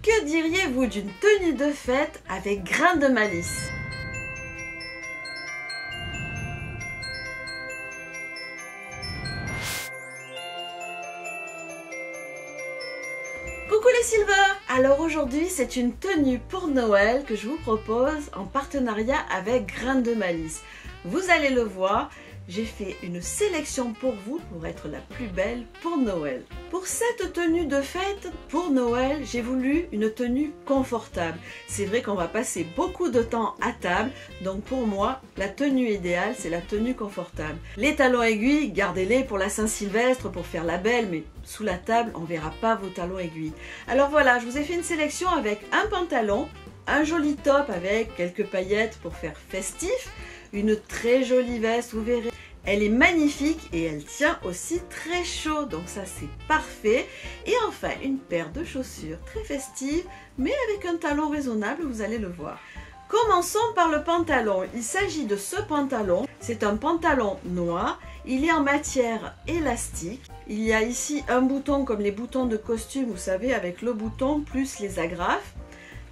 Que diriez-vous d'une tenue de fête avec grain de malice? Coucou les Silver! Alors aujourd'hui c'est une tenue pour Noël que je vous propose en partenariat avec Grain de Malice. Vous allez le voir, j'ai fait une sélection pour vous pour être la plus belle pour Noël. Pour cette tenue de fête pour Noël, j'ai voulu une tenue confortable. C'est vrai qu'on va passer beaucoup de temps à table, donc pour moi, la tenue idéale, c'est la tenue confortable. Les talons aiguilles, gardez-les pour la Saint-Sylvestre, pour faire la belle, mais sous la table, on ne verra pas vos talons aiguilles. Alors voilà, je vous ai fait une sélection avec un pantalon, un joli top avec quelques paillettes pour faire festif, une très jolie veste, vous verrez. Elle est magnifique et elle tient aussi très chaud, donc ça c'est parfait. Et enfin, une paire de chaussures très festives, mais avec un talon raisonnable, vous allez le voir. Commençons par le pantalon. Il s'agit de ce pantalon. C'est un pantalon noir. Il est en matière élastique. Il y a ici un bouton comme les boutons de costume, vous savez, avec le bouton plus les agrafes.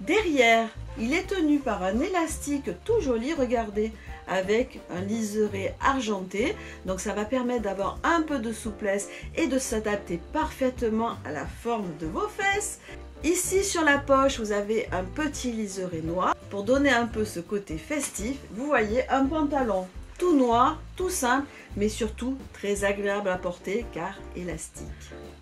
Derrière, il est tenu par un élastique tout joli, regardez, avec un liseré argenté. Donc ça va permettre d'avoir un peu de souplesse et de s'adapter parfaitement à la forme de vos fesses. Ici sur la poche, vous avez un petit liseré noir pour donner un peu ce côté festif. Vous voyez un pantalon tout noir, tout simple, mais surtout très agréable à porter car élastique.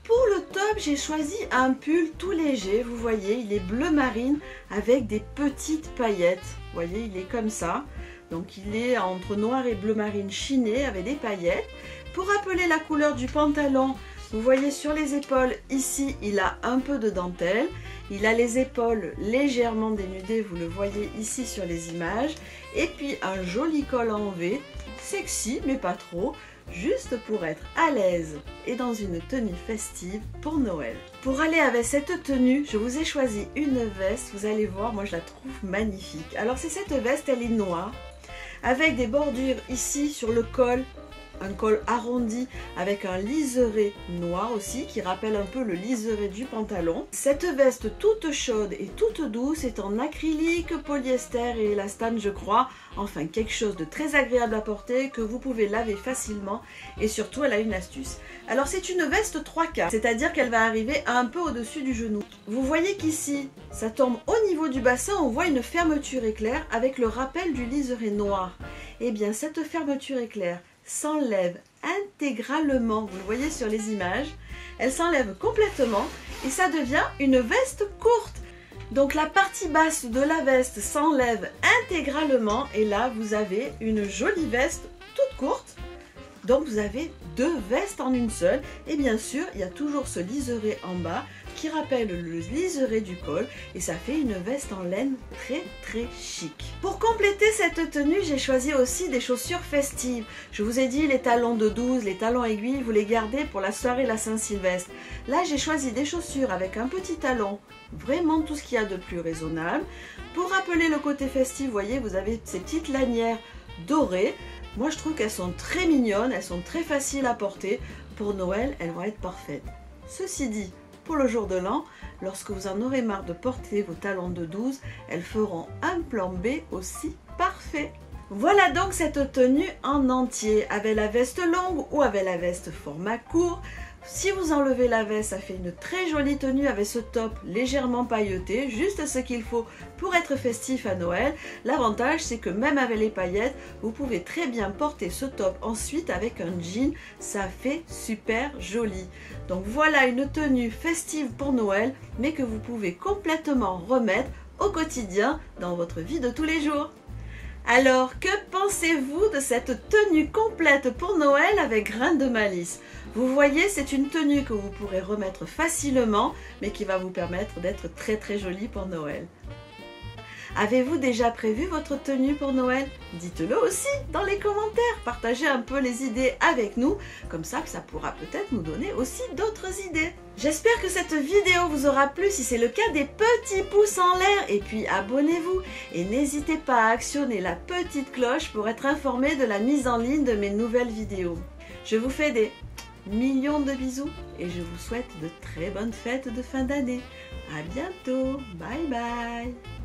Pour le top, j'ai choisi un pull tout léger. Vous voyez, il est bleu marine avec des petites paillettes. Vous voyez, il est comme ça. Donc il est entre noir et bleu marine chiné avec des paillettes. Pour rappeler la couleur du pantalon, vous voyez sur les épaules, ici, il a un peu de dentelle. Il a les épaules légèrement dénudées, vous le voyez ici sur les images. Et puis un joli col en V, sexy mais pas trop, juste pour être à l'aise et dans une tenue festive pour Noël. Pour aller avec cette tenue, je vous ai choisi une veste, vous allez voir, moi je la trouve magnifique. Alors c'est cette veste, elle est noire, avec des bordures ici sur le col, un col arrondi avec un liseré noir aussi qui rappelle un peu le liseré du pantalon. Cette veste toute chaude et toute douce est en acrylique, polyester et élastane je crois. Enfin quelque chose de très agréable à porter que vous pouvez laver facilement et surtout elle a une astuce. Alors c'est une veste 3/4, c'est-à-dire qu'elle va arriver un peu au-dessus du genou. Vous voyez qu'ici ça tombe au niveau du bassin, on voit une fermeture éclair avec le rappel du liseré noir. Et bien cette fermeture éclair s'enlève intégralement, vous le voyez sur les images, elle s'enlève complètement et ça devient une veste courte. Donc la partie basse de la veste s'enlève intégralement et là vous avez une jolie veste toute courte. Donc vous avez deux vestes en une seule et bien sûr il y a toujours ce liseré en bas qui rappelle le liseré du col et ça fait une veste en laine très chic. Pour compléter cette tenue, j'ai choisi aussi des chaussures festives. Je vous ai dit les talons de 12, les talons aiguilles, vous les gardez pour la soirée la Saint-Sylvestre. Là j'ai choisi des chaussures avec un petit talon, vraiment tout ce qu'il y a de plus raisonnable. Pour rappeler le côté festif, vous voyez, vous avez ces petites lanières dorées. Moi je trouve qu'elles sont très mignonnes, elles sont très faciles à porter. Pour Noël, elles vont être parfaites. Ceci dit, pour le jour de l'an, lorsque vous en aurez marre de porter vos talons de 12, elles feront un plan B aussi parfait. Voilà donc cette tenue en entier, avec la veste longue ou avec la veste format court. Si vous enlevez la veste, ça fait une très jolie tenue avec ce top légèrement pailleté, juste ce qu'il faut pour être festif à Noël. L'avantage, c'est que même avec les paillettes, vous pouvez très bien porter ce top ensuite avec un jean, ça fait super joli. Donc voilà une tenue festive pour Noël, mais que vous pouvez complètement remettre au quotidien dans votre vie de tous les jours. Alors, que pensez-vous de cette tenue complète pour Noël avec Grain de Malice? Vous voyez, c'est une tenue que vous pourrez remettre facilement, mais qui va vous permettre d'être très jolie pour Noël. Avez-vous déjà prévu votre tenue pour Noël? Dites-le aussi dans les commentaires, partagez un peu les idées avec nous, comme ça pourra peut-être nous donner aussi d'autres idées. J'espère que cette vidéo vous aura plu, si c'est le cas, des petits pouces en l'air et puis abonnez-vous et n'hésitez pas à actionner la petite cloche pour être informé de la mise en ligne de mes nouvelles vidéos. Je vous fais des millions de bisous et je vous souhaite de très bonnes fêtes de fin d'année. À bientôt. Bye bye.